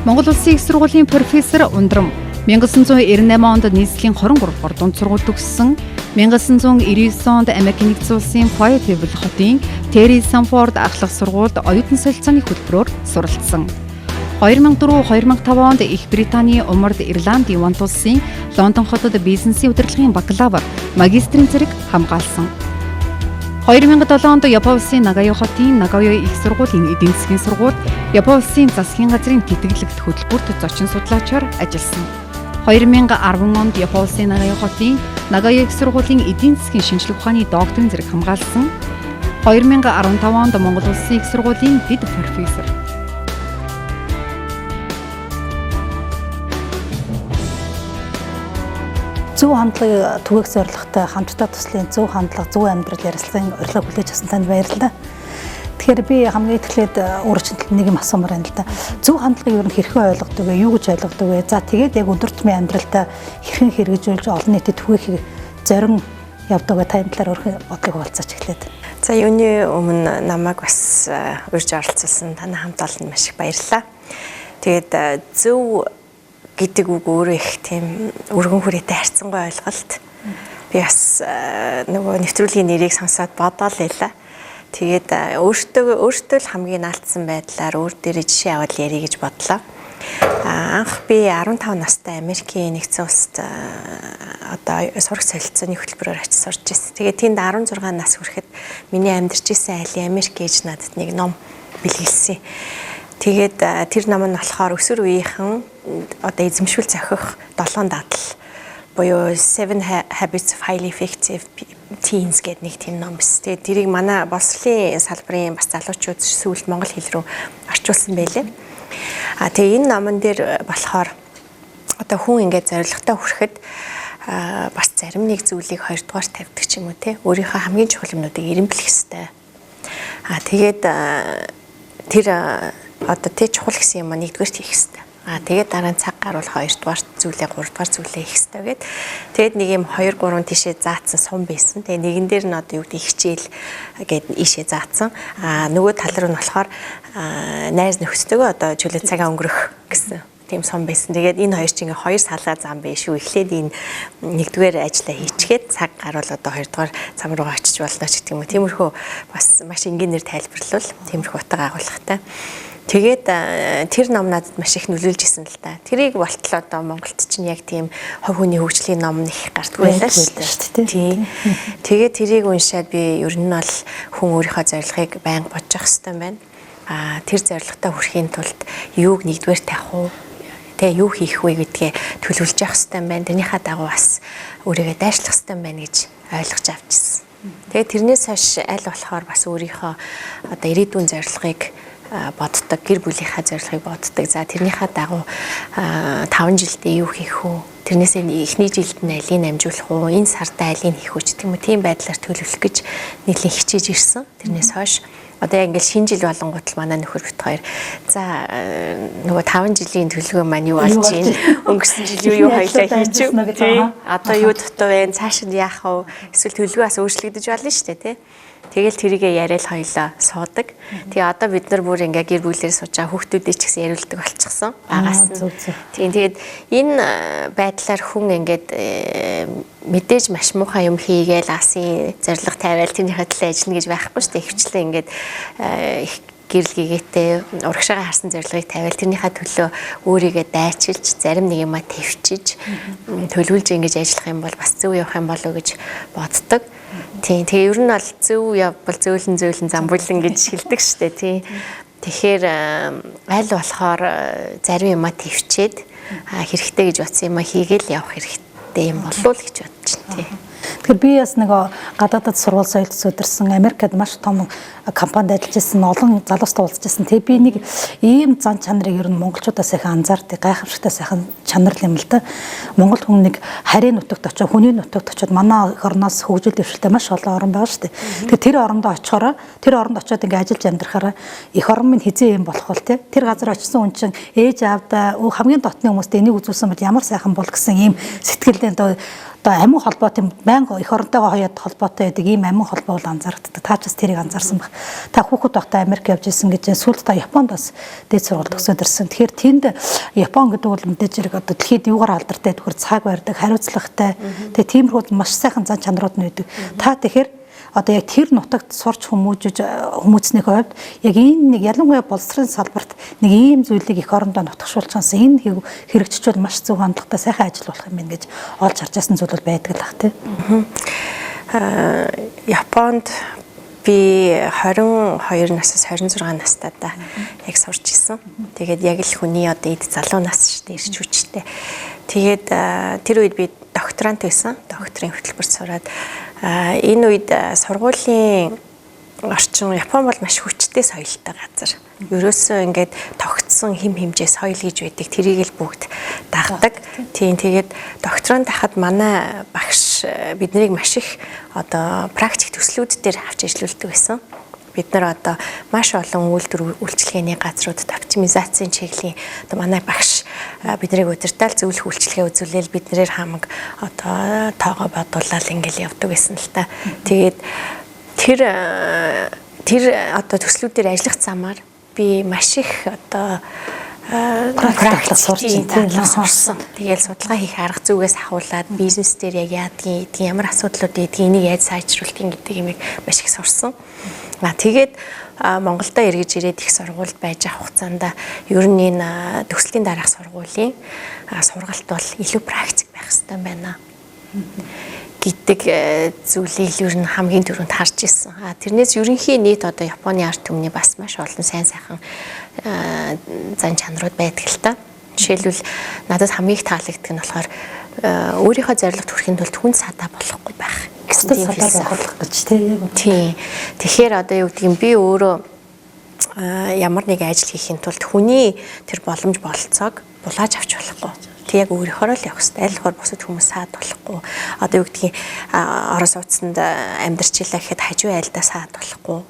Монгол Улсын их сургуулийн профессор Ундрам 1998 онд нийслэлийн 23 дугаар дунд сургууль төгссөн. 1999 онд Америк нэгдсэн улсын Fayetteville хотын Terry Sanford ахлах сургуульд оюутан солилцооны хөтөлбөрөөр суралцсан. 2004-2005 онд Их Британий умард Ирландын Вант улсын Лондон хотод бизнесийн удирдлагын бакалавр, магистрийн зэрэг хамгаалсан. 2007 онд Япон улсын Нагайо хотын Нагайо их сургуулийн эдийн засгийн сургуульд Япон улсын засгийн газрын тэтгэлэгт хөтөлбөрт зочин судлаачаар ажилласан. 2010 онд Япон улсын Нагайо хотын Нагайо их сургуулийн эдийн засгийн шинжлэх ухааны докторийн зэрэг хамгаалсан. 2015 онд Монгол улсын их сургуулийн дэд профессор. Зөв хандлагыг түгээх зорилготой хамтдаа туслахын зөв хандлага, зөв амьдрал ярилцлагын урилга хүлээж авсан танд баярлалаа. Тэгэхээр би хамгийн эхлээд өөрчлөлт нэг юм асуумаар байна л да. Зөв хандлагыг ер нь хэрхэн ойлгодог вэ? Юу гэж ойлгодог вэ? За тэгээд яг өдөр тутмын амьдралдаа хэрхэн хэрэгжүүлж олон нийтэд түгэхийг зорин явдаг вэ? Таны талаар өөрийнхөө бодлыг хуваалцаач эхлээд. За юуны өмнө намайг бас урьж оролцуулсан таны хамт олонд маш их баярлалаа. Тэгээд зөв гэдэг үг өөрөө их тийм өргөн хүрээтэй харьцангуй ойлголт. Би бас нөгөө нэвтрүүлгийн нэрийг сонсоод бодоол байлаа. Тэгээд өөртөө л хамгийн наалтсан байдлаар өөр дээрээ жишээ аваад ярих гэж бодлоо. Анх би 15 настай Америкийн нэгдсэн улсад одоо сурах солилцооны хөтөлбөрөөр очиж сурч ирсэн. Тэгээд тэнд 16 нас хүрэхэд миний амьдарч исэн айлын Америк гэж надад нэг ном бэлгэлсэн. Тэгээд тэр ном нь болохоор өсвөр үеийнхэн одоо эзэмшүүл зохих 7 дадал буюу 7 Habits of Highly Effective Teens гэдэг нэг тийм ном биш. Тэгээд тэрийг манай боловсролын салбарын бас залуучууд сүүлд монгол хэл рүү орчуулсан байлээ. Тэгээ энэ номон дээр болохоор одоо хүн ингээд зорилготой хүрэхэд бас зарим нэг зүйлийг хоёрдугаар тавьдаг ч юм уу те. Өөрийнхөө хамгийн чухал юмнуудыг эренблэх хэрэгтэй. Тэгээд тэр одоо тэ чухал гэсэн юм нэгдүгээрт хийх хэрэгтэй. Тэгээд дараа нь цаг гаруул хоёрдугаар зүйлээ гуравдугаар зүйлээ хийх хэрэгтэй гэд. Тэгээд нэг юм 2 3 тишээ заацсан сум байсан. Тэгээд нэгэн дээр нь одоо юу гэдэг хичээл гэд ийшээ заацсан. Нөгөө тал руу нь болохоор найз нөхдөдөө одоо чөлөө цагаа өнгөрөх гэсэн тийм сум байсан. Тэгээд энэ хоёр чинь хоёр салгаа зам биш үү. Эхлээд энэ нэгдүгээр ажиллаа хийчихэд цаг гаруул одоо хоёрдугаар зам руу очиж болно ч гэдэг юм уу. Тиймэрхүү бас маш энгийнээр тайлбарлавал тиймэрхүү утга агуулгатай. Тэгээд тэр ном надад маш их нөлөөлж исэн л та. Тэрийг болтол одоо Монголд чинь яг тийм хувь хүний хөгжлийн ном их гардгүй байлаа шүү дээ. Тэгээд тэрийг уншаад би ер нь бол хүн өөрийнхөө зорилгыг байнга бодож явах хэрэгтэй байна. Тэр зорилготой хүрэхийн тулд юуг нэгдүгээр тавих уу? Тэ юу хийх вэ гэдгээ төлөвлөж явах хэрэгтэй байна. Тэрнийхээ дагуу бас өөрийгөө дайшлах хэрэгтэй байна гэж ойлгож авчихсан. Тэгээд тэрнээс хойш аль болохоор бас өөрийнхөө одоо ирээдүйн зорилгыг боддог, гэр бүлийнхаа зорилгыг боддог. За тэрнийхээ дагуу 5 жилдээ юу хийх вэ? Тэрнээсээ эхний жилд нь алийг амжуулах уу? Энэ сарда алийг хийх үү гэх юм уу? Тийм байдлаар төлөвлөх гэж нэлийн хичээж ирсэн. Тэрнээс хойш одоо яг ингээл шинэ жил болонгууд л манай нөхөр бит хоёр за нөгөө 5 жилийн төлөвлөгөө маань юу болж байна? Өнгөрсөн жил юу хоёлаа хийчихв. Одоо юу дутуу вэ? Цааш нь яах вэ? Эсвэл төлөвлөгөө бас өөрчлөгдөж болно шүү дээ, тий? Тэгэл тэрийгэ яриад хоёлаа суудаг. Тэгээ одоо бид нар бүр ингээ гэр бүлээр суучаа хүүхдүүдээ ч гэсэн яриулдаг болчихсон. Багаас нь. Тийм тэгээд энэ байдлаар хүн ингээд мэдээж маш муухай юм хийгээл асын зориг тавиал тэрнийхээ төлөө ажиллана гэж байхгүй шүү дээ. Хвчлээ ингээд гэрэл гээтэй урагшаага харсан зорилгыг тавиал тэрнийхээ төлөө өөрийгөө дайчилж зарим нэг юмаа твчиж төлөвлөж ингэж ажиллах юм бол бас зөв явах юм болов уу гэж боддог. Тийм. Тэгээ ер нь бол зөв явбал зөөлөн замбуулан гэж хэлдэг шүү дээ, тий. Тэгэхээр аль болохоор зарим юмаа твчээд хэрэгтэй гэж бодсон юмаа хийгээл явах хэрэгтэй юм болов уу гэж бодож байна, тий. Тэгэхээр би бас нэг гадаадд сургууль соёлт өдөрсөн Америкт маш том компанид ажиллаж байсан олон залуустай уулзж байсан. Тэгээ би нэг ийм зан чанарыг ер нь монголчуудаас их анзаардаг гайхамшигтай сайхан чанар юм л да. Монгол хүн нэг харийн нутагт очиж хүний нутагт очиод манай эх орноос хөгжил дэвшилтэй маш олон орн байгаа шүү дээ. Тэгэхээр тэр орондоо очихороо тэр оронд очиод ингээ ажиллаж амьдрахаараа эх орн минь хизээ юм болох бол тэр газар очисон хүн чинь ээж аавда хамгийн дотны хүмүүст энийг үзүүлсэн бол ямар сайхан бол гэсэн ийм сэтгэлдээ одоо амин холбоотой байнга эх оронтойгоо хоёрд холбоотой байдаг ийм амин холбоо бол анзаардаг. Та ч бас тэрийг анзаарсан баг. Та хүүхэд байхдаа Америк явж исэн гэж сүүлд та Японд бас дээд сургууль төгсөөд ирсэн. Тэгэхээр тэнд Япон гэдэг бол мэдээж хэрэг одоо дэлхийд юугаар алдартай тэгэхээр цаг барьдаг, хариуцлагатай. Тэгээ тиймэрхүү маш сайхан зан чанарууд нь байдаг. Та тэгэхээр одоо яг тэр нутагт сурч хүмүүцнийхээ хувьд яг энэ нэг ялангуяа боловсролын салбарт нэг ийм зүйлийг эх орондоо нутагшуулчихсан энэ хэрэгжиж бол маш зөв хандлагатай сайхан ажил болох юм байна гэж олж харж байсан зүйл бол байдаг л бах тийм. Японд би 22 насаас 26 настайдаа яг сурч исэн. Тэгээд яг л хүний одоо эд залуу нас шүү дээ, ирч хүчтэй. Тэгээд тэр үед би докторант байсан. Докторийн хөтөлбөрт сураад энэ үед сургуулийн орчин Япон бол маш хүчтэй соёлтой газар. Ерөөсөө ингээд тогтсон хим хэмжээ соёл гэж байдаг. Тэрийг л бүгд дагдаг. Тийм тэгээд докторант хахад манай багш биднийг маш их одоо практик төслүүд дээр авч ажиллаулдаг байсан. Бид нар одоо маш олон үйлдвэр үйлчилгээний газруудад оптимизацийн чиглэлийн одоо манай багш биднийг удирдал зөвлөх үйлчилгээ үзүүлээл биднээр хамаг одоо тоогоо бодуулаад ингээл явдаг байсан л та. Тэгээд тэр одоо төслүүдээр ажиллах замаар би маш их одоо практик сурсан. Тэгээл судалгаа хийх арга зүгээс ахуулаад бизнес дээр яг яадгийг, ямар асуудлууд эдгийг энийг яаж сайжруулах гэдэг юмыг маш их сурсан. Тэгээд Монголдо эргэж ирээд их сургуульд байж авах хугацаанд ер нь энэ төслийн дараах сургуулийн сургалт бол илүү практик байх хэрэгтэй байна гэдэг зүйлийг ер нь хамгийн түрүүнд харж ирсэн. Тэрнээс ерөнхий нийт одоо Японы арт түмний бас маш олон сайн сайхан зан чанарууд байдаг л та. Жишээлбэл надад хамгийн их таалагддаг нь болохоор өөрийнхөө зорилгот хүрэхэд бол түн садаа болохгүй байх гэсэн садаа болох гэж тийм. Тэгэхээр одоо юу гэдгийг би өөрөө ямар нэг ажил хийхин тулд хүний тэр боломж бололцоог булааж авч болохгүй. Тэг яг өөрийнхөө л явах хэрэгтэй. Аль болохоор бусад хүмүүс саад болохгүй. Одоо юу гэдгийг орос утсанд амьдарчлаа гэхэд хажуу айлдаа саад болохгүй.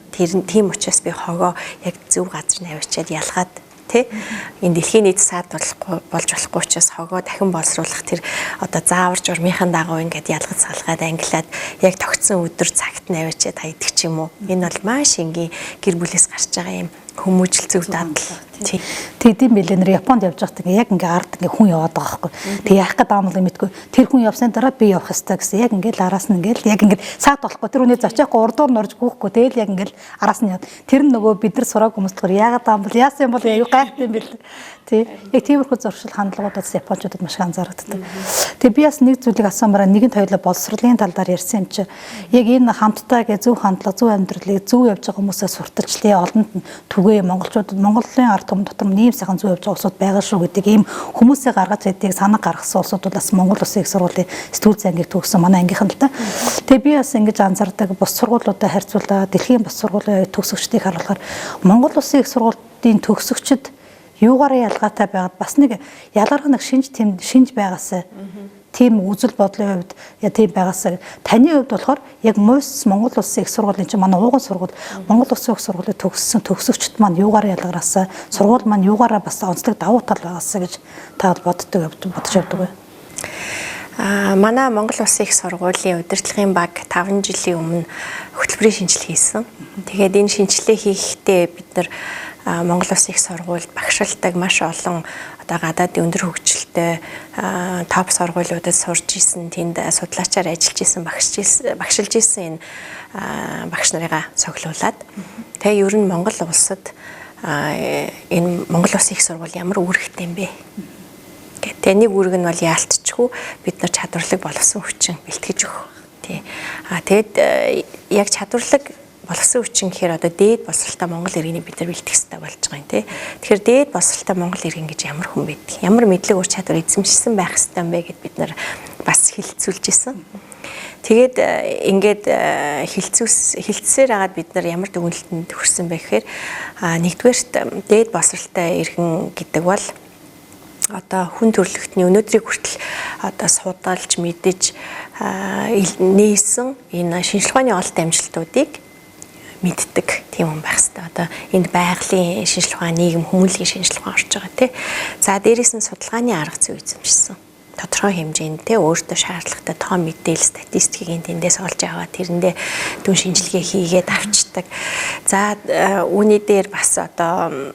Тийм учраас би хогоо яг зөв газар нь авчиад ялгаад энэ дэлхийн нийт саад болж болохгүй учраас хогоо дахин боловсруулах тэр одоо заавар журмынхаа дагуу ингээд ялгаж салгаад ангилаад яг тогтсон өдөр цагт нь авчиад хайдаг ч юм уу. Энэ бол маш энгийн гэр бүлээс гарч байгаа юм хүмүүжил зөв дадал. Тэдэм миллионер Японд явж байхдаа яг ингээ ард ингээ хүн яваад байгаа байхгүй. Тэг яах гэдэг амлыг мэдгүй. Тэр хүн явсны дараа би явах хэрэгтэй гэсэн. Яг ингээл араас нь ингээл яг ингээд саад болохгүй. Тэр хүний зочихгүй урдуур норж гүйхгүй. Тэгэл яг ингээл араас нь яв. Тэр нь нөгөө бид нар сурааг хүмүүс болохоор яагаад амбал яасан юм бол аюу гайхдаг юм бэл. Тэг. Яг тиймэрхүү зуршил хандлагуудад Япончуудад маш анзаардаг. Тэг би бас нэг зүйлийг асуумаараа нэгэнт хоёулаа боловсролын талаар ярьсан юм чи. Яг энэ хамтдаа гэ зөв хандлага, зөв амьдралыг зөв явж байгаа хүмүүсээс сурталчлаа. Олонд нь түгээ монголчуудад Монголын ард том дотор нэм сайхан зөв явж байгаа улсууд байгаа шүү гэдэг ийм хүмүүсээ гаргаж байдгийг санаа гаргасан улсууд бол бас Монгол Улсын их сургуулийн сэтгүүл зангиг төгссөн манай ангийнхан л да. Тэгээ би бас ингэж анзаардаг бус сургуулиудаа харьцуулаад дэлхийн бус сургуулийн төгсөгчдийг харуулахаар Монгол Улсын их сургуулийн төгсөгчд юугаараа ялгаатай байгаад бас нэг ялгарх нэг шинж байгаасаа тийм үзэл бодлын хувьд яа тийм байгаасаа таны хувьд болохоор яг МОС Монгол Улсын их сургуулийн чинь манай ууган сургууль Монгол Улсын их сургуулийн төгссөн төгсөгчд маань юугаараа ялгараасаа сургууль маань юугаараа бас онцлог давуу тал байгаасаа гэж та бодож явдаг бай. Манай Монгол Улсын их сургуулийн удирдлагын баг 5 жилийн өмнө хөтөлбөрийн шинжилгээ хийсэн. Тэгээд энэ шинжилгээ хийхдээ бид нар Монгол Улсын их сургуульд багшилдаг маш олон одоо гадаадын өндөр хөгжилтэй топ сургуулиудад сурж исэн, тэнд судлаачаар ажиллаж исэн, багшилж исэн энэ багш нарыгаа цуглуулад тэгээ ер нь Монгол улсад энэ Монгол Улсын их сургууль ямар үүрэгтэй юм бэ? Тэгээ нэг үүрэг нь бол яалтчгүй бид нар чадварлаг боловсон хүчин бэлтгэж өгөх. Тэгээд яг чадварлаг боловсон хүчин гэхээр одоо дээд боловсралтай Монгол иргэний бид нар бэлтгэх хэрэгтэй болж байгаа юм тий. Тэгэхээр дээд боловсралтай Монгол иргэн гэж ямар хүн байдаг? Ямар мэдлэг ур чадвар эзэмшсэн байх хэрэгтэй юм бэ гэд бид нар бас хилцүүлж исэн. Тэгээд ингээд хилцсээр хагаад бид нар ямар дүгнэлтэнд хүрсэн бэ гэхээр нэгдүгээрт дээд боловсралтай иргэн гэдэг бол одоо хүн төрөлхтний өнөөдрийг хүртэл одоо судалж мэдэж нээсэн энэ шинжилгээ ухааны олд амжилтуудыг мэддэг тийм хүн байх хэрэгтэй. Одоо энд байгалийн шинжилгээ ухаан, нийгэм хүмүүнлэгийн шинжилгээ ухаан орж байгаа тий. За дээрээс нь судалгааны арга зүй эзэмшсэн. тодорхой хэмжээнд те өөртөө шаардлагатай тоо мэдээлэл статистикийг тэндээс олж аваад тэрэндээ дүн шинжилгээ хийгээд авчдаг. За үүний дээр бас одоо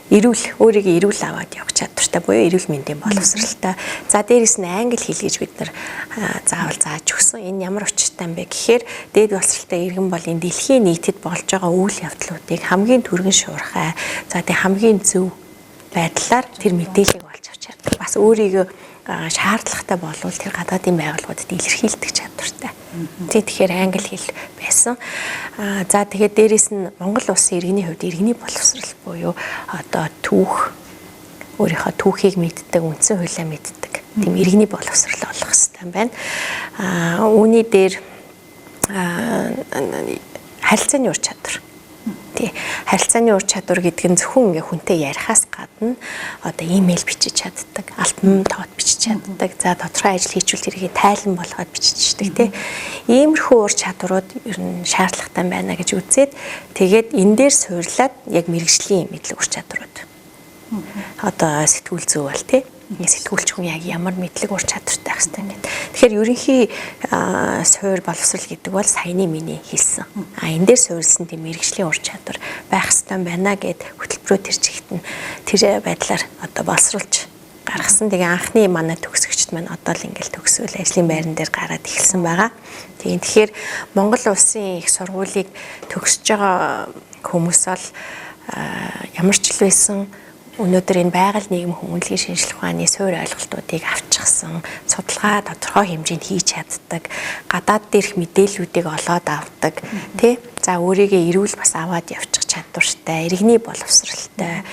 өөрийгөө эрүүл аваад явах чадвартай буюу эрүүл мэндийн боловсралтай. За дээрэс нь англи хэл гэж бид нар заавал зааж өгсөн. Энэ ямар учиртай юм бэ гэхээр дээд боловсралтай иргэн бол энэ дэлхийн нийтэд болж байгаа үйл явдлуудыг хамгийн түргэн шуурхай. За тэг хамгийн зөв байдлаар тэр мэдээллийг олж авч чаддаг. Бас өөрийгөө шаардлагатай болвол тэр гадаадын байгууллагуудад илэрхийлдэг чадвартай. Тэгэхээр англи хэл байсан. За тэгээд дээрэс нь Монгол улсын иргэний хувьд иргэний боловсрал буюу одоо түүх өөрийнхөө түүхийг мэддэг, үндсэн хуулиа мэддэг тийм иргэний боловсрал олох хэрэгтэй байна. Үүний дээр харилцааны ур чадвар. Тий. Харилцааны ур чадвар гэдэг нь зөвхөн ингээ хүнтэй ярихаас гадна одоо имэйл бичиж чаддаг, альбом тоот бичиж чаддаг, за тодорхой ажил хийчихвэл тэрийг тайлан болгоод биччихдэг тий. Иймэрхүү ур чадварууд ер нь шаардлагатай байна гэж үзээд тэгээд энэ дээр суурлаад яг мэрэгжлийн мэдлэг ур чадварууд. Одоо сэтгүүл зүйн тий. Сэтгүүлч хүн яг ямар мэдлэг ур чадвартай байх хэрэгтэй гэдэг. Тэгэхээр ерөнхий суур боловсрал гэдэг бол саяны миний хэлсэн. Энэ дээр суурилсан тийм мэрэгжлийн ур чадвар байх хэрэгтэй байна гэд хөтөлбөрөөр тэр чигт нь тэр байдлаар одоо боловсруулж гаргасан. Тэгээ анхны манай төгсөгчд маань одоо л ингээл төгсөөл ажлын байран дээр гараад эхэлсэн байгаа. Тэгэхээр Монгол улсын их сургуулийг төгсөж байгаа хүмүүс бол ямар ч л байсан өнөөдөр энэ байгаль нийгэм хүмүүнлэгийн шинжилгээ ухааны суурь ойлголтуудыг авчихсан, судалгаа тодорхой хэмжээнд хийж чаддаг, гадаад дээрх мэдээллүүдийг олоод авдаг, тий? За өөрийгөө эрүүл бас аваад явчих чадвартай, иргэний боловсралтай,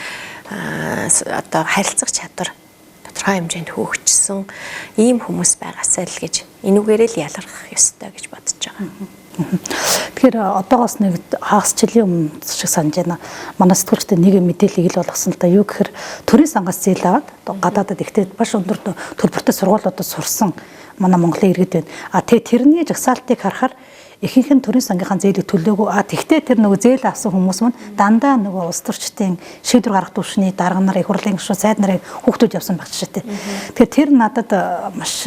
одоо харилцах чадвар тодорхой хэмжээнд хөгжсөн ийм хүмүүс байгаасай л гэж энүүгээрээ л ялгарх ёстой гэж бодож байгаа. Тэгэхээр одоогоос нэг хагас жилийн өмнө шиг санаж байна. Манай сэтгүүлчтэй нэг мэдээллийг ил болгосон л да. Юу гэхээр төрийн сангаас зээл аваад гадаадад ихтэй баш өндөр төлбөртэй сургуулиудад сурсан манай Монголын иргэд байна. Тэгээ тэрний жагсаалтыг харахаар ихэнх нь төрийн сангийнхаа зээлийг төлөөгүй. Тэгтээ тэр нөгөө зээл авсан хүмүүс мань дандаа нөгөө улс төрчдийн шийдвэр гаргах түвшний дарга нар, их хурлын гишүүд, сайд нарын хүүхдүүд явсан байх жишээтэй. Тэгэхээр тэр надад маш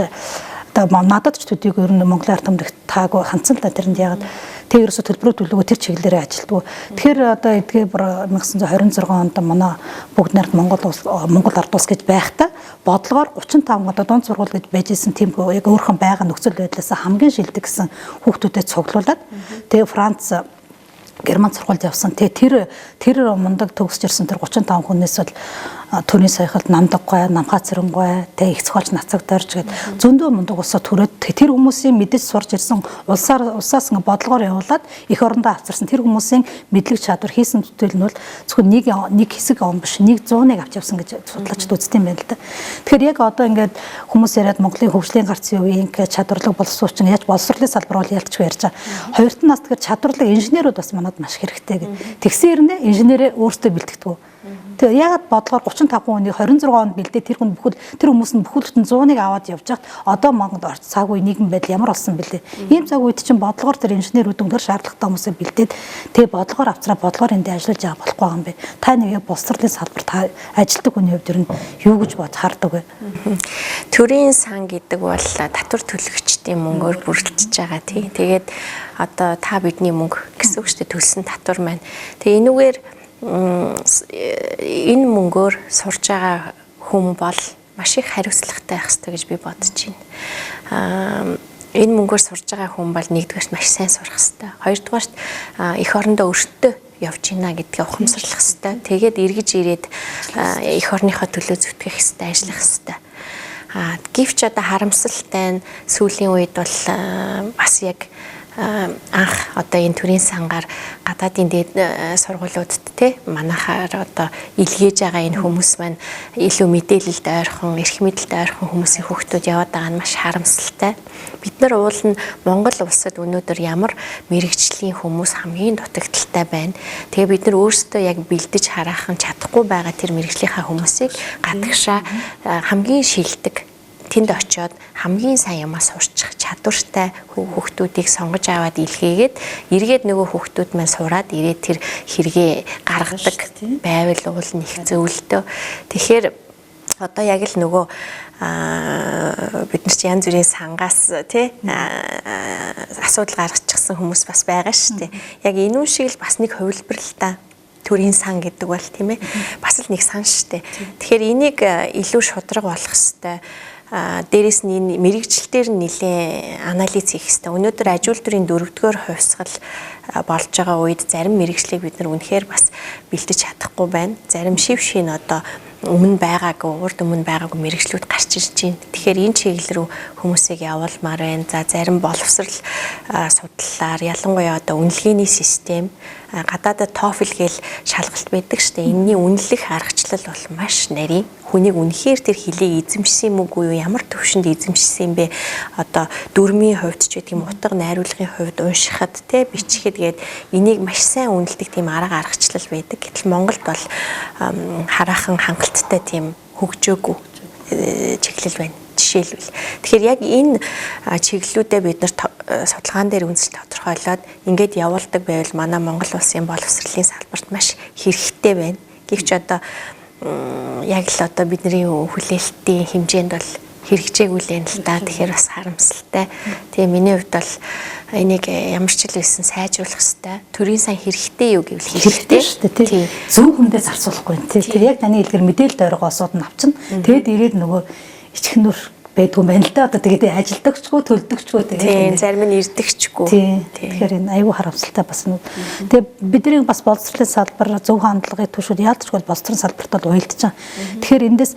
надад ч төдийгүй ер нь Монголын ард түмнийх таагүй хандсан л да тэрэнд ягаад тэг ерөөсө төлбөрөө төлөвөө тэр чиглэлээр ажилтдаг. Тэгэхээр одоо эдгээр 1926 онд манай бүгд найрт Монгол ард улс гэж байхдаа бодлогоор 35 одоо дунд сургууль гэж байж исэн тийм яг өөрхөн байгаа нөхцөл байдлаас хамгийн шилдэг гэсэн хүүхдүүдэд цуглуулад тэгээ Франц Герман сургуульд явсан. Тэр мундаг төгсөж ирсэн тэр 35 хүнээс бол төрийн саяхалд намдаггүй, намхаа цэрэнгүй, их цохолж нацагдорж гээд зөндөө мундаг улсаа төрөөд тэр хүмүүсийн мэдээж сурж ирсэн улсаас ингээ бодлогоор явуулаад их орондоо авчирсан тэр хүмүүсийн мэдлэг чадвар хийсэн төтөл нь бол зөвхөн нэг хэсэг он биш, 100-ыг авч явсан гэж судлаачид үздэг юм байна л да. Тэгэхээр яг одоо ингээд хүмүүс яриад Монголын хөгжлийн гарцын үеийн чадварлаг боловсруулчин яаж боловсролын салбар бол ялцгүй ярьж байгаа. Хоёрт нас тэгэхээр чадварлаг инженерүүд бас манад маш хэрэгтэй гэдэг. Тэгсэн хэрнээ инженерээ өөртөө бэлтгэдэг. Тэгээ ягаад бодлогоор 35 хүнийг 26 онд бэлдээ тэр хүмүүс нь бүхэлдэн 100-ыг аваад явж хат одоо Монголд цаг үе нийгэм байдал ямар болсон бэлээ. Ийм цаг үед чинь бодлогоор тэр инженерүүд өндөр шаардлагатай хүмүүсээ бэлдээд тэгээ бодлогоор авцраа бодлогоор эндээ ажиллаж байгаа болохгүй юм бэ. Та нэг боловсролын салбар та ажилтдаг хүний хувьд ер нь юу гэж бод хардаг вэ? Төрийн сан гэдэг бол татвар төлөгчдийн мөнгөөр бүрдэж байгаа тий. Тэгээд одоо та бидний мөнгө гэсэн үг шүү дээ төлсөн татвар маань. Тэгээ энүүгээр энэ мөнгөөр сурж байгаа хүн бол маш их хариуцлагатай байх хэрэгтэй гэж би бодож байна. Энэ мөнгөөр сурж байгаа хүн бол нэгдүгээрт маш сайн сурах хэрэгтэй. Хоёрдугаарт эх орондоо өртөө явж гинэ гэдгээ ухамсарлах хэрэгтэй. Тэгээд эргэж ирээд эх орныхоо төлөө зүтгэх хэрэгтэй, ажиллах хэрэгтэй. Гэвч одоо харамсалтай нь сүүлийн үед бол бас яг анх одоо энэ төрийн сангаар гадаадын дээд сургуулиудад те манайхаар одоо илгээж байгаа энэ хүмүүс маань илүү мэдээлэлд ойрхон, эрх мэдэлд ойрхон хүмүүсийн хүүхдүүд яваад байгаа нь маш харамсалтай. Бид нар уул нь Монгол улсад өнөөдөр ямар мэрэгжлийн хүмүүс хамгийн дутагдaltaй байна. Тэгээ бид нар өөрсдөө яг бэлдэж хараахан чадахгүй байгаа тэр мэрэгжлийнхаа хүмүүсийг гадагшаа хамгийн шилдэг тэнд очиод хамгийн сайн юмаа сурчих чадвартай хүүхдүүдийг сонгож аваад илгээгээд эргээд нөгөө хүүхдүүд маань сураад ирээд тэр хэрэгээ гаргадаг байвал уул нь их зөвлөлтөө. Тэгэхээр одоо яг л нөгөө бид нар чи янз бүрийн сангаас тий асуудал гаргачихсан хүмүүс бас байгаа шүү дээ. Яг энэ үн шиг л бас нэг хувилбар л та төрийн сан гэдэг бол тийм ээ. Бас л нэг сан шүү дээ. Тэгэхээр энийг илүү шудраг болох хэвээр дээрээс нь энэ мэрэгчлэлтээр нэлээд анализ хийх хэрэгтэй. Өнөөдөр аж үйлдвэрийн 4-р хувьсгал болж байгаа үед зарим мэрэгчлийг бид нар үнэхээр бас бэлдэж чадахгүй байна. Зарим шив шин одоо өмнө байгаагүй, урд өмнө байгаагүй мэрэгчлүүд гарч ирж байна. Тэгэхээр энэ чиглэл рүү хүмүүсийг явуулмаар байна. За зарим боловсрал судлалаар ялангуяа одоо үнэлгээний систем гадаадад TOEFL гээл шалгалт байдаг шүү дээ. Энэний үнэлэх аргачлал бол маш нарийн. Хүнийг үнэхээр тэр хилийг эзэмшсэн юм уу юу, ямар төвшөнд эзэмшсэн юм бэ? Одоо дүрмийн хувьд ч гэдэг юм, утга найруулгын хувьд уншихад те бичихэд гээд энийг маш сайн үнэлдэг тийм арга аргачлал байдаг. Гэтэл Монголд бол хараахан хангалттай тийм хөгжөөгүй чиглэл байна. Жишээлбэл. Тэгэхээр яг энэ чиглэлүүдээ бид нар судалгаан дээр үнэлж тодорхойлоод ингээд явуулдаг байвал манай Монгол улсын боловсролын салбарт маш хэрэгтэй байна. Гэвч одоо яг л одоо бидний хүлээлтийн хэмжээнд бол хэрэгжээгүй л юм л да. Тэгэхээр бас харамсалтай. Тэгээ миний хувьд бол энийг ямар ч л байсан сайжруулах хэрэгтэй. Төрийн сан хэрэгтэй юу гэвэл хэрэгтэй шүү дээ тий. Зөв хүндээ зарцуулахгүй. Тэр яг таны хэлгээр мэдээлэл ойргоо осууд нь авчна. Тэгээд ирээд нөгөө ичгэнүр байдгүй юм байна л да. Одоо тэгээд ажилдагчгүй, төлдөгчгүй тэгээд зарим нь ирдэгчгүй. Тэгэхээр энэ аюу харамсалтай бас нэг. Тэгээд бидний бас боловсролын салбар, зөв хандлагын түвшүүд яалтчгүй боловсролын салбарт бол уялдаж байгаа. Тэгэхээр эндээс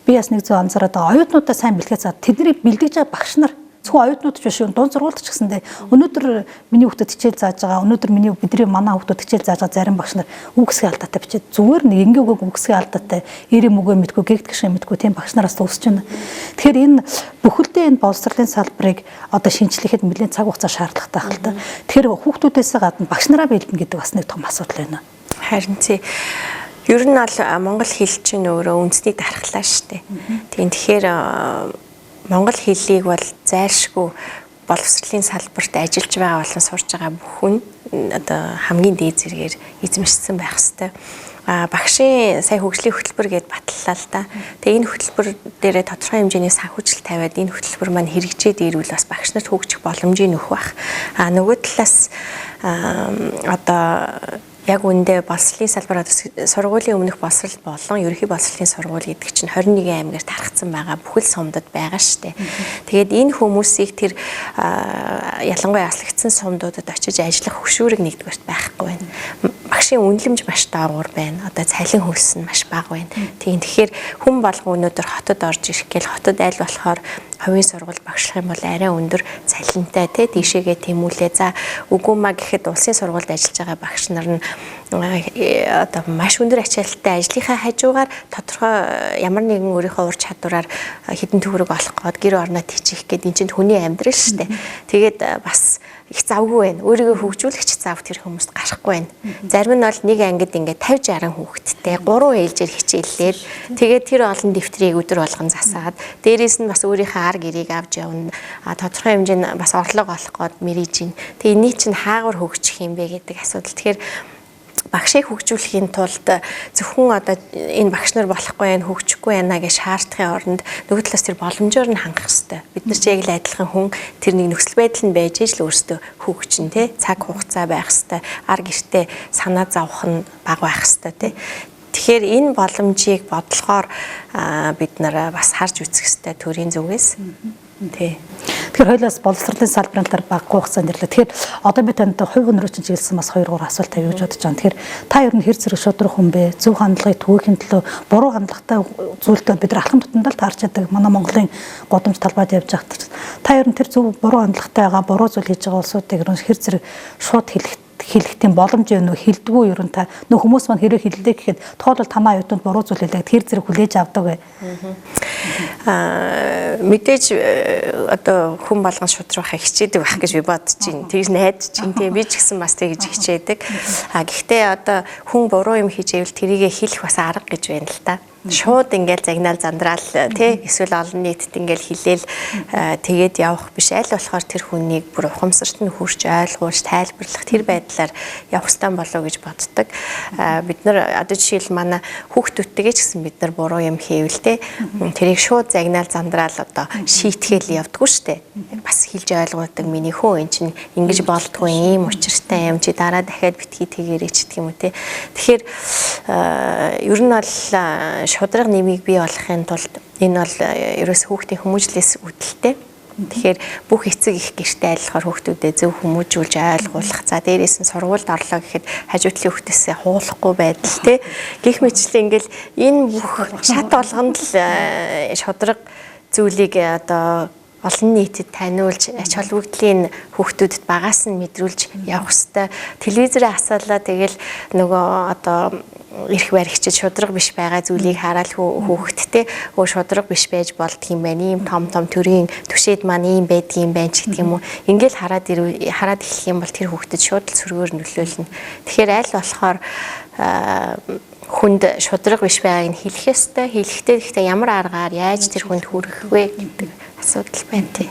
би бас нэг зөв анзаараад байгаа. Оюутнуудаа сайн бэлтгэж цаа тэднийг бэлдэж байгаа багш нар зөвхөн оюутнууд ч биш юм дунд сургуульд ч гэсэндээ өнөөдөр миний хүүхдэд хичээл зааж байгаа, өнөөдөр бидний манай хүүхдэд хичээл зааж байгаа зарим багш нар үгсгийн алдаатай бичээд зүгээр нэг ингээгүй үгсгийн алдаатай эрэм үгээ мэдгүй гэгдэх шиг мэдгүй тийм багш нараас үүсэж байна. Тэгэхээр энэ бүхэлдээ энэ боловсролын салбарыг одоо шинжлэхэд нэлээд цаг хугацаа шаардлагатай байх л та. Тэгэхээр хүүхдүүдээс гадна багш нараа бэлдэнэ гэдэг бас нэг том асуудал байна. Харин тий. Ер нь бол монгол хэл чинь өөрөө үндэсний дархлаа шүү дээ. Тэгэхээр монгол хэллийг бол зайлшгүй боловсролын салбарт ажиллаж байгаа болон сурж байгаа бүх хүн одоо хамгийн дээд зэрэгээр эзэмшсэн байх хэвээр. Багшийн сая хөгжлийн хөтөлбөр гэдээ батллаа л да. Тэгээ энэ хөтөлбөр дээрээ тодорхой хэмжээний санхүүжилт тавиад энэ хөтөлбөр маань хэрэгжээд ирвэл бас багш нарт хөгжих боломжийг нөх байх. Нөгөө талаас одоо яг үндэ боловсролын салбараар сургуулийн өмнөх боловсрол болон ерөнхий боловсролын сургууль гэдэг чинь 21 аймагт тархсан байгаа бүхэл сумдад байгаа штэ. Тэгээд энэ хүмүүсийг тэр ялангуяа аслагдсан сумдуудад очиж ажиллах хөшүүрэг нэгдүгээрт байхгүй байна. Багшийн үнэлэмж маш доогуур байна. Одоо цалин хөлс нь маш бага байна. Тэгэхээр хүн болго өнөөдөр хотод орж ирэх гээл хотод аль болохоор хувийн сургууль багшлах юм бол арай өндөр цалинтай те тийшээгээ тэмүүлээ. За үгүй маа гэхэд улсын сургуульд ажиллаж байгаа багш нар нь одоо маш өндөр ачаалттай ажлынхаа хажуугаар тодорхой ямар нэгэн өөрийнхөө ур чадвараар хэдэн төгрөг олох гээд гэр орноо тийчих гээд эн чинь хүний амьдрал шүү дээ. Тэгээд бас их завгүй байна. Өөрийгөө хөгжүүлэгч зав тэр хүмүүст гарахгүй байна. Зарим нь бол нэг ангид ингээд 50-60 хүүхэдтэй 3 ээлжээр хичээллээд тэгээд тэр олон дэвтрийг өдөр болгон засаад дээрээс нь бас өөрийнхөө ар гэрийг авч явна. Тодорхой хэмжээнд бас орлого олох гээд мэрэж байна. Тэгээд энийг чинь хаагур хөгжих юм бэ гэдэг асуудал. Тэгэхээр багшийг хөгжүүлэхийн тулд зөвхөн одоо энэ багш нар болохгүй байх, хөгжихгүй байна гэж шаардахын оронд нөгөө талаас тэр боломжоор нь хангах хэрэгтэй. Бид нар ч яг л адилхан хүн тэр нэг нөхцөл байдал нь байж л өөрсдөө хөгжин тий цаг хугацаа байх хэрэгтэй. Ар гэртээ санаа зовох нь бага байх хэрэгтэй тий. Тэгэхээр энэ боломжийг бодлохоор бид нар бас харж үзэх хэрэгтэй төрийн зүгээс. Тий. Тэгэхээр хоёулаас боловсролын салбарын талаар баггүй хугацаанд ирлээ. Тэгэхээр одоо би танд хувь хүн рүү чиглэсэн бас 2-3 асуулт тавьж бодож байгаа. Тэгэхээр та ер нь хэр зэрэг шудрах хүн бэ? Зөв хандлагыг түгээхийн төлөө буруу хандлагатай зүйлдээ бид нар алхам тутамдаа л таарч яадаг. Манай Монголын годамж талбайд явж байхад та ер нь тэр зөв буруу хандлагатай байгаа, буруу зүйл хийж байгаа улсуудыг ер нь хэр зэрэг шууд хэлэх тийм боломж юу хэлдэггүй ер нь та нөх хүмүүс маань хэрэг хэллээ гэхэд тоолол танаа оюутнууд буруу зүйл хэлээд тэр зэрэг хүлээж авдаг бай. Мэдээж одоо хүн болгон шудрахаа хичээдэг байх гэж би бодож байна. Тэгж найдаж байна. Тийм би ч гэсэн бас тэгж хичээдэг. Гэхдээ одоо хүн буруу юм хийжээвэл тэрийгэ хэлэх бас арга гэж байна л та. Шууд ингээл загнаал зандраал тий эсвэл олон нийтэд ингээл хэлээл тэгээд явах биш аль болохоор тэр хүнийг бүр ухамсарт нь хүрч ойлгуулж тайлбарлах тэр байдлаар явах стан болоо гэж боддог. боддог. Бид нар одоо жишээл манай хүүхдүүдтэйгээ ч гэсэн бид нар буруу юм хийвэл те тэрийг шууд загнаал зандраал одоо шийтгээл явдггүй штэ. Бас хэлж ойлгуулдаг миний хөө эн чинь ингэж болдгоо ийм учиртай юм чи дараа дахиад битгий тэгэрэй ч гэх юм уу те. Тэгэхээр ер нь бол шудраг нэмийг бий болгохын тулд энэ бол ерөөс хүүхдийн хүмүүжлээс үүдэлтэй. Тэгэхээр бүх эцэг их гэртээ айлхаар хүүхдүүдэд зөв хүмүүжүүлж ойлгуулах. За дээрээс нь сургуульд орлоо гэхэд хажуудлын хүүхдээсээ хуулахгүй байдал тий. Гэх мэтчлэн ингээл энэ бүх шат болгонд л шудраг зүйлийг одоо олон нийтэд таниулж ач холбогдлын хүүхдүүдэд багаас нь мэдрүүлж явах хэвээр телевизээрээ асаалаа тэгэл нөгөө одоо эрх баригчид шудраг биш байгаа зүйлийг хараад хүүхдтэй шудраг биш байж болдго юм байна. Ийм том төрийн түшээд маань ийм байдаг юм байна ч гэх юм уу. Ингээл хараад эхлэх юм бол тэр хүүхдэд шууд л сөргөөр нөлөөлнө. Тэгэхээр аль болохоор хүнд шудраг биш байгааг нь хэлэх ёстой. Хэлэхдээ гэхдээ ямар аргаар яаж тэр хүнд хүрэх вэ гэдэг асуудал байна тий.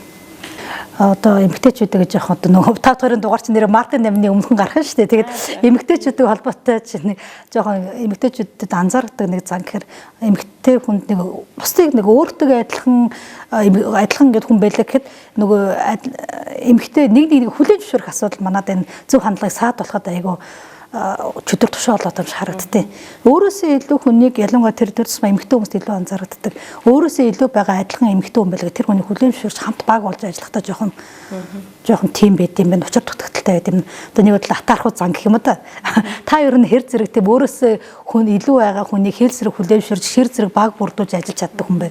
Одоо эмэгтэйчүүдээ гэж яах одоо нөгөө 5 дугаар чинь нэр Мартин намны өмнөхөн гарах нь шүү дээ. Тэгээд эмэгтэйчүүдийн холбоотой чинь нэг жоохон эмэгтэйчүүдэд анзаардаг нэг зан гэхээр эмэгтэй хүнд нэг бусдыг нэг өөртөө адилхан гэдэг хүн байлаа гэхэд нөгөө эмэгтэй нэг хүлээж зөвшөөрөх асуудал манад энэ зөв хандлагыг саад болоход айгүй чөтөр тушаа болоод юм харагдтыг. Өөрөөсөө илүү хүнийг ялангуяа тэр тусмаа эмэгтэй хүмүүст илүү анзаардаг. Өөрөөсөө илүү байгаа адилхан эмэгтэй хүн байлаа тэр хүний хүлээн зөвшөөрч хамт баг болж ажиллахдаа жоохон тийм байд юм байна. Учир дутагдaltaй байд юм. Одоо нэг бодлоо атаархуу зан гэх юм да. Та ер нь хэр зэрэг тийм өөрөөсөө хүн илүү байгаа хүнийг хэл зэрэг хүлээн зөвшөөрч хэр зэрэг баг бүрдүүлж ажиллаж чаддаг хүн бэ?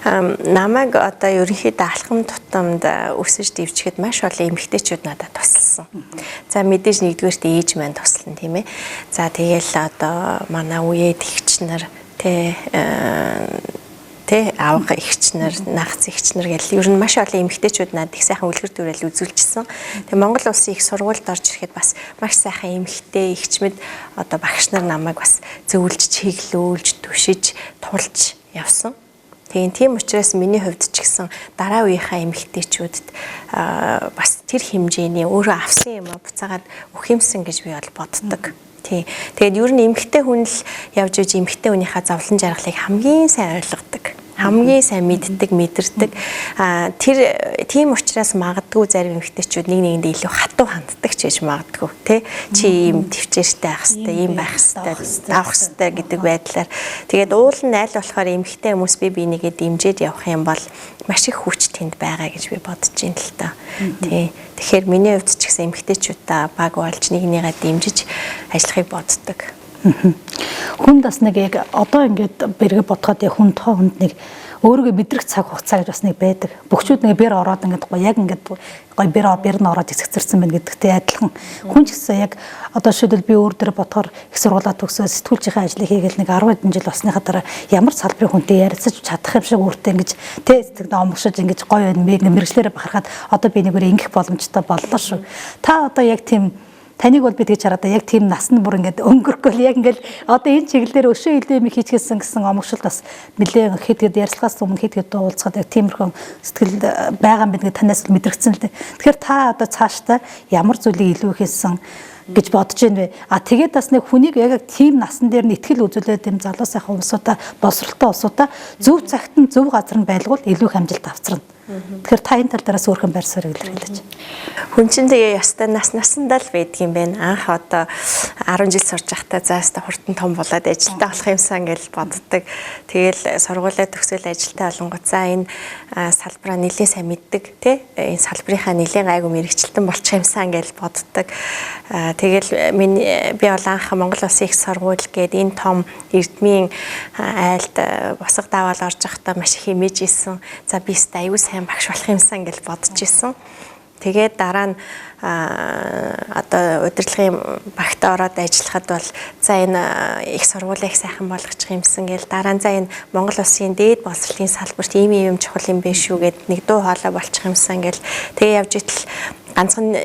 Намайг одоо ерөнхийдөө алхам тутамд өсөж дэвчгэд маш олон эмэгтэйчүүд надад тусалсан. За мэдээж нэгдүгээрт ээж маань туслана тийм ээ. За тэгэл одоо манай үеэд эгч нар тэ аавга эгч нар, нагц эгч нар гэл ер нь маш олон эмэгтэйчүүд надад их сайхан үлгэр дуурайл үзүүлжсэн. Тэгээ Монгол улсын их сургуульд орж ирэхэд бас маш сайхан эмэгтэй эгчмэд одоо багш нар намайг бас зөвлөж, чиглүүлж, түшиж, тулж явсан. Тийм учраас миний хувьд ч гэсэн дараа үеийнхаа эмэгтэйчүүдэд бас тэр хэмжээний өөрөө авсан юм буцаагаад өгөхюмсан гэж би бол боддог. Тэгээд ер нь эмэгтэй хүн л явж иж эмэгтэй хүнийхээ зовлон жаргалыг хамгийн сайн ойлгодог. Хамгийн сайн мэддэг, мэдэрдэг. Тэр тийм учраас магадгүй зарим эмэгтэйчүүд нэгэндээ илүү хатуу ханддаг ч гэж магадгүй тий. Чи ийм төвчээртэй байх хэвээр, ийм байх хэвээр, авах хэвээр гэдэг байдлаар. Тэгээд уул нь аль болохоор эмэгтэй хүмүүс би нэгээ дэмжиж явах юм бол маш их хүч тэнд байгаа гэж би бодож байна л та. Тий. Тэгэхээр миний хувьд ч гэсэн эмэгтэйчүүдээ баг болж нэгнийгээ дэмжиж ажиллахыг боддог. Хүн бас нэг яг одоо ингээд бэргэ бодоход яг хүн тоо хүнд нэг өөрийгөө мэдрэх цаг хугацаа гэж бас нэг байдаг. Бүгчүүд нэг бэр ороод ингээд гоё яг ингээд гоё бэр нь ороод эсэгцэрсэн байна гэдэгтэй адилхан. Хүн ч гэсэн яг одоо шийдэл би өөр дээр бодохоор их сургуулаа төгсөө сэтгүүлчийн ажлыг хийгээл нэг 10 хэдэн жил болсныхаа дараа ямар салбарын хүнтэй ярилцаж чадах юм шиг өөртөө ингэж сэтгэлдээ омгшиж ингэж гоё мэрэгчлэрээ бахархаад одоо би нэгээрээ ингэх боломжтой боллоо шүү. Та одоо яг тийм таныг бол би тэгж хараад яг тийм насны бүр ингээд өнгөрөхгүй яг ингээд одоо энэ чиглэлээр өшөө илүү юм хийчихсэн гэсэн омогшил бас нэлээд хэд ярьцлагаас өмнө хэд уулзахад яг тиймэрхүү сэтгэл байгаа юм бид танаас мэдрэгдсэн л дээ. Тэгэхээр та одоо цаашдаа ямар зүйлийг илүү хийсэн гэж бодож байна вэ? Тэгээд бас нэг хүнийг яг тийм насан дээр нь ихтгэл үзүүлээд тийм залуу сайхан улсуудаа боловсралтай улсуудаа зөв цагт нь зөв газар нь байлгуул илүү амжилт авчрна. Тэгэхээр та энэ тал дээрээс өөрхөн байр суурийг илэрхийлж. Хүн чинь тэгээ ястай насандаа л байдаг юм байна. Анх одоо 10 жил сурж байхдаа заастаа хурдан том болоод ажилтаа болох юмсан гэж боддог. Тэгэл сургуулаа төгсөөл ажилтаа олонгууд за энэ салбараа нэлээд сайн мэддэг тий. Энэ салбарынхаа нэлээд гайгүй мэрэгчлэн болчих юмсан гэж боддог. Тэгэл би бол анх Монгол Улсын их сургууль гээд энэ том эрдмийн айлд босго даавал орж байхдаа маш их хэмээж исэн. За би өстэй аюу сайн багш болох юмсан гэж бодож исэн. Тэгээд дараа нь одоо удирдлагын багт ороод ажиллахад бол за энэ их сургуулийг сайхан болгочих юмсан гэл дараа нь за энэ Монгол Улсын дээд боловсролын салбарт ийм чухал юм биш шүү гэд нэг дуу хоолой болчих юмсан гэл тэгээ явж итэл ганцхан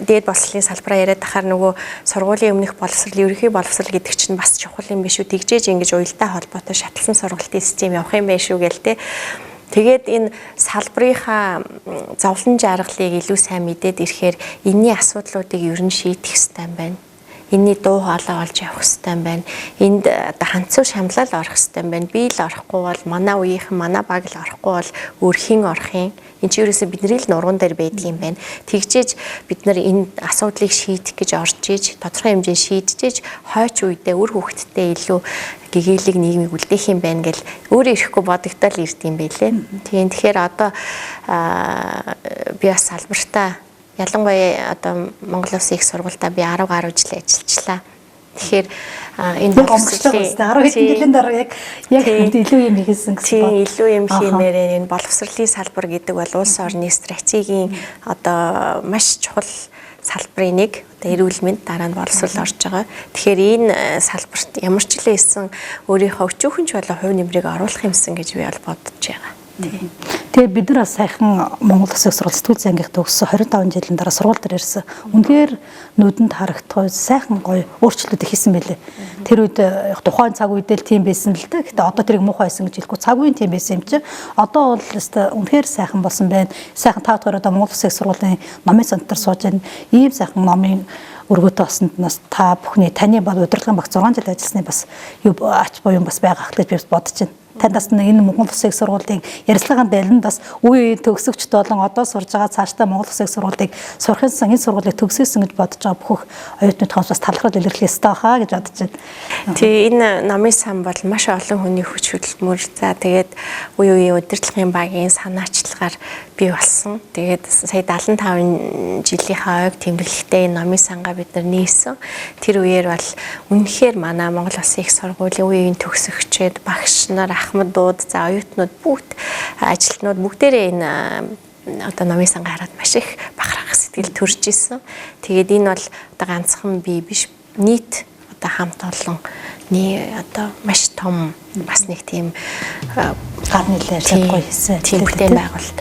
дээд боловсролын салбараа яриад тахаар нөгөө сургуулийн өмнөх боловсрол, ерөнхий боловсрол гэдэг чинь бас чухал юм биш үү? Тэгжээж ингэж уялдаа холбоотой шатлсан сургалтын систем явах юм биш үү гээл те. Тэгээд энэ салбарынхаа зовлон жаргалыг илүү сайн мэдээд ирэхээр энэний асуудлуудыг ер нь шийдэх хэрэгтэй юм байна. энэний дуу хоолой олж явах хэрэгтэй юм байна. Энд одоо ханцуу шамлал орох хэрэгтэй юм байна. Би л орохгүй бол манай үеийнхэн манай баг л орохгүй бол өөрхийн орох юм. Энд чи ерөөсөө бидний л нурган дээр байдаг юм байна. Тэгжээж бид нар энэ асуудлыг шийдэх гэж орж иж тодорхой хэмжээнд шийдчихэж хойч үедээ үр хөвгтдээ илүү гэгээлэг нийгмийг үлдээх юм байна гэл өөрөө ирэхгүй бодогдол ирд юм байлээ. Тийм тэгэхээр одоо би бас салбартаа ялангуяа одоо Монгол Улсын их сургуультай би 10 гаруй жил ажиллачлаа. Тэгэхээр энэ боловсролын 10 хэдэн жилийн дараа яг илүү юм хийсэн гэсэн байна. Илүү юм хиймээрээ энэ боловсролын салбар гэдэг бол улс орны стратегийн одоо маш чухал салбарын нэг одоо эрүүл мэнд дараа нь боловсрол орж байгаа. Тэгэхээр энэ салбарт ямар ч л байсан өөрийнхөө өчүүхэн ч болоо хувь нэмрийг оруулах юмсан гэж би бол бодож байгаа. Тэгээ бид нар сайхан Монгол Улсын сургууль сэтгүүл зангих төгссөн 25 жилийн дараа сургууль дээр ирсэн. Үнэхээр нүдэнд харагдах сайхан гоё өөрчлөлт хийсэн байлээ. Тэр үед тухайн цаг үедээ л тийм байсан л дээ. Гэтэ одоо тэрийг муухай байсан гэж хэлэхгүй цаг үеийн тийм байсан юм чи. Одоо бол үнэхээр сайхан болсон байна. Сайхан та хоёр одоо Монгол Улсын сургуулийн номын центр сууж байна. Ийм сайхан номын өргөдөө басанд нас та бүхний таны баг удирдлагын баг 6 жил ажилласны бас ач буян бас байгаа гэж би бодож байна. Танаас энэ Монгол Улсын сургуулийн ярилцлагын дэлгэнд бас үе төгсөгчд болон одоо сурж байгаа цаашдаа Монгол Улсын сургуулийг сурахын сан энэ сургуулийг төгсөөсөн гэж бодож байгаа бүх оюутнууд хоос бас талархал илэрхийлэх ёстой хаа гэж бодож байна. Тэгээ энэ намын сан бол маш олон хүний хүч хөдөлмөр. За тэгээд үе үеийн удирдлагын багийн санаачлагаар бий болсон. Тэгээд сая 75 жилийнхаа ойг тэмдэглэхдээ энэ намын сангаа бид нар нээсэн. Тэр үеэр бол үнэхээр манай Монгол Улсын их сургуулийн үеийн төгсөгчд, багш нар, ахмадууд, за оюутнууд бүгд ажилтнууд бүгдээрээ энэ одоо намын сангаа хараад маш их бахархах сэтгэл төрж исэн. Тэгээд энэ бол одоо ганцхан би биш нийт одоо хамт олон одоо маш том бас нэг тийм гар нийлээ чадгүй хийсэн. Тийм бүтээн байгуулалт.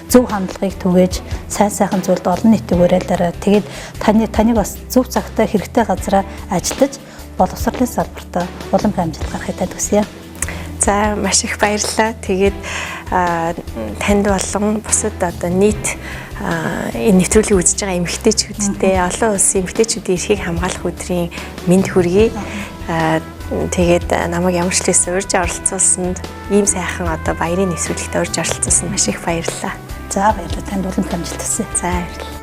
Зөв хандлагыг түгээж сайн сайхан зүйлд олон нийтийн уриалаараа тэгээд таныг бас зөв цагтаа хэрэгтэй газараа ажиллаж боловсролын салбартаа улам амжилт гаргахыг хүсье. За маш их баярлалаа. Тэгээд танд болон бусад одоо нийт энэ нэвтрүүлгийг үзэж байгаа эмэгтэйчүүдтэй олон улсын эмэгтэйчүүдийн эрхийг хамгаалах өдрийн мэнд хүргэе. Тэгээд намайг ямар ч хэлсэн урьж оролцуулсанд ийм сайхан одоо баярын нэвтрүүлэгт урьж оролцуулсанд маш их баярлалаа. За баярлалаа. Танд улам амжилт хүсье. За баярлалаа.